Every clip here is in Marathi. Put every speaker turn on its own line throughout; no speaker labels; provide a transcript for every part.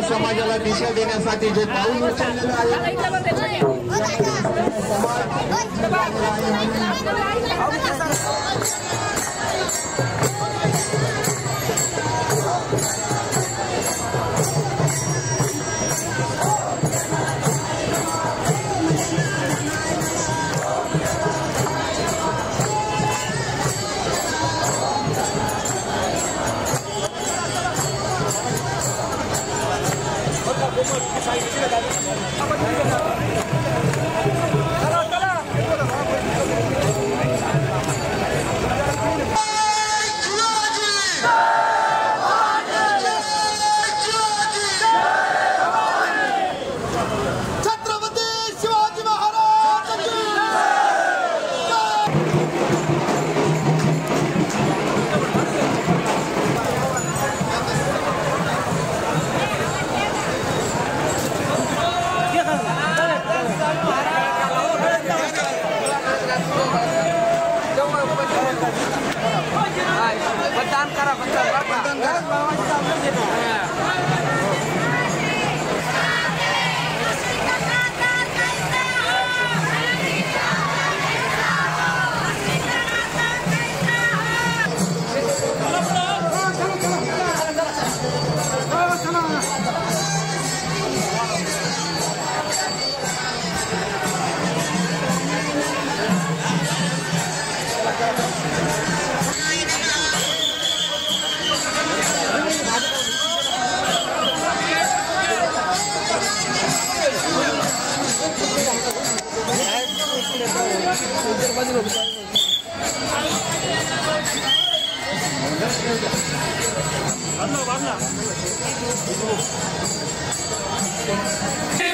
समाजाला दिशा देण्यासाठी जे पाऊल उचललेलं आहे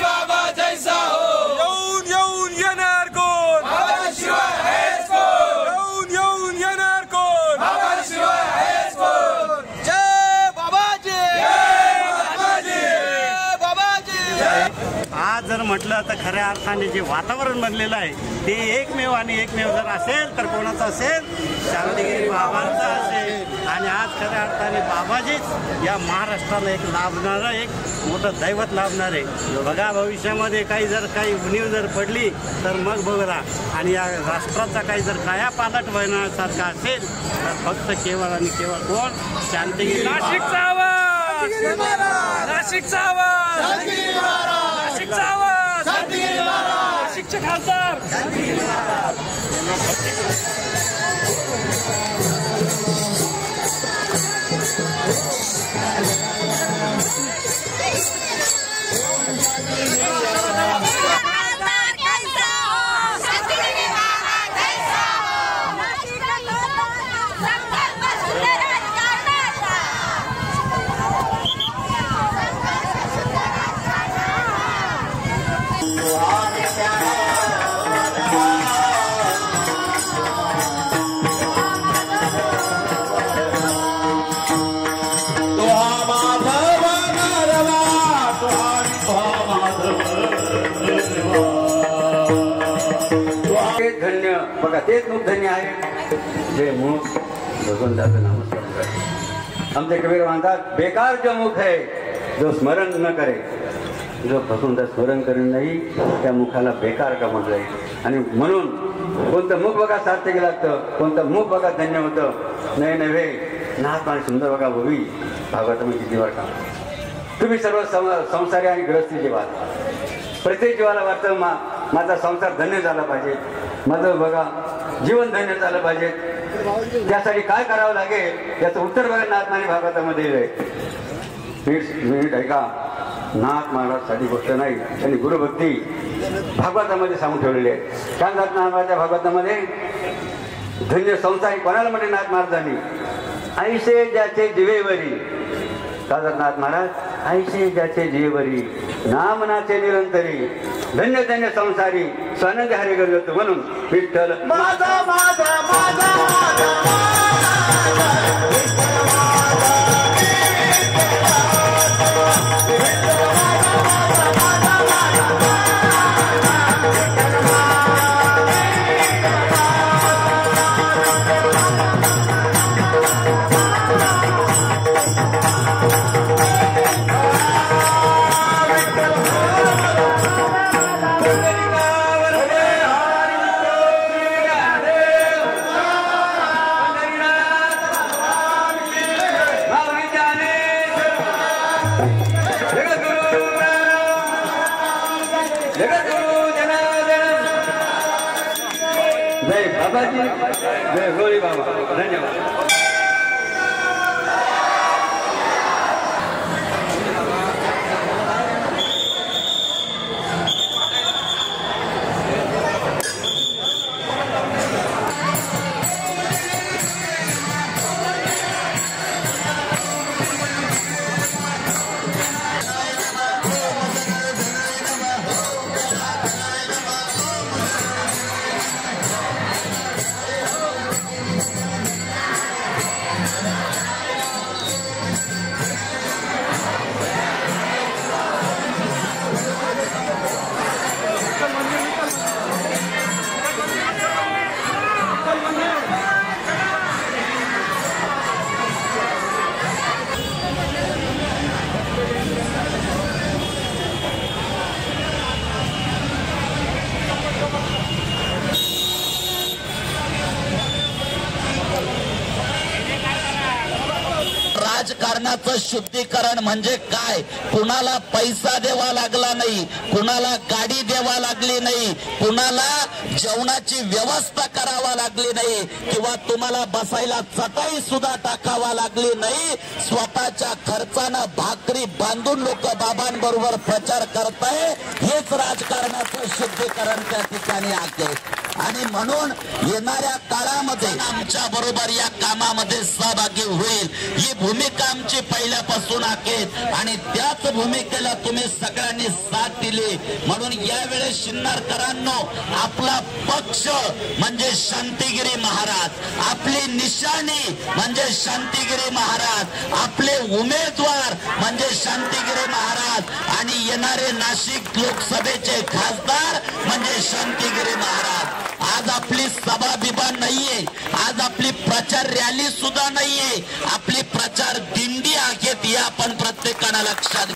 बाबा जैसा हो येऊन येणार कोण बाबाशिवाय आहेच कोण येऊन येणार कोण बाबाशिवाय आहेच कोण जय बाबाजी जय बाबाजी जय बाबाजी।
आज जर म्हटलं तर खऱ्या अर्थाने जे वातावरण बनलेलं आहे ते एकमेव आणि एकमेव जर असेल तर कोणाचं असेल शांतिगिरी बाबांचं असेल। आणि आज खऱ्या अर्थाने बाबाजीच या महाराष्ट्राला एक लाभणारं एक मोठं दैवत लाभणार आहे। बघा भविष्यामध्ये काही उणीव जर पडली तर मग बघा आणि या राष्ट्राचा काही जर कायापालट होण्यासारखा असेल तर फक्त केवळ आणि केवळ कोण शांतिगिरी
नाशिकचा आवाज नाशिकचा आवाज नाशिकचा आवाज नाशिकचे खासदार
बघा तेच मुख धन्य आहे जे मुख भगवंताचं नामस्मरण करे। आमचे कबीर म्हणतात बेकार जो मुख है जो स्मरण न करे, जो भगवंता स्मरण करेन नाही त्या मुखाला बेकार का म्हटलं जाईल। आणि म्हणून कोणतं मुख बघा सार्थकी लागतं, कोणतं मुख बघा धन्य होतं। नाही नव्हे नाथ आणि सुंदर बघा भवी भागवतामध्ये किती वर का तुम्ही सर्व संसारी आणि गृहस्थी जीवात प्रत्येक जीवाला वाटतं माझा संसार धन्य झाला पाहिजे, माझं बघा जीवन धन्य झालं पाहिजे। त्यासाठी काय करावं लागेल याचं उत्तर बघा नाथमानी भागवतामध्ये मिनिट ऐका। नाथ महाराजसाठी गोष्ट नाही, त्यांनी गुरुभक्ती भागवतामध्ये सांगून ठेवलेली आहे। काय नाथ महाराजांच्या भागवतामध्ये धन्य संसारी कोणाला म्हणजे नाथ महाराजांनी ऐसे ज्याचे जिवेवरी नाथ महाराज ऐसे ज्याचे जिवेवरी नामनाचे निरंतरी धन्य धन्य संसारी स्वानंद हरे गरजतो म्हणून विठ्ठल माझा माझा माझा
माझा
जगद्गुरु जनार्दन, जय बाबाजी, जय होळी बाबा. धन्यवाद.
राजकारणाचं शुद्धीकरण म्हणजे काय? कुणाला पैसा द्यावा लागला नाही, कुणाला गाडी द्यावा लागली नाही, कुणाला जेवणाची व्यवस्था करावा लागली नाही किंवा तुम्हाला बसायला चटाई सुद्धा टाकावा लागली नाही. स्वतःच्या खर्चानं भाकरी बांधून लोक बाबांबरोबर प्रचार करताय. हेच राजकारणाचं शुद्धीकरण त्या ठिकाणी आहे. आणि म्हणून येणाऱ्या काळामध्ये आमच्या बरोबर या कामामध्ये सहभागी होईल ही भूमिका आमची पहिल्यापासून आहे आणि त्याच भूमिकेला तुम्ही सगळ्यांनी साथ दिली. म्हणून यावेळेस शिन्नरकरांनो, आपला पक्ष म्हणजे शांतिगिरी महाराज, आपली निशाणी म्हणजे शांतिगिरी महाराज, आपले उमेदवार म्हणजे शांतिगिरी महाराज आणि येणारे नाशिक लोकसभेचे खासदार म्हणजे शांतिगिरी महाराज. आज आपली सभा बिभा नाहीये, आज आपली प्रचार रॅली सुद्धा नाहीये, आपली प्रचार दिंडी आहेत. हे आपण प्रत्येकाला लक्षात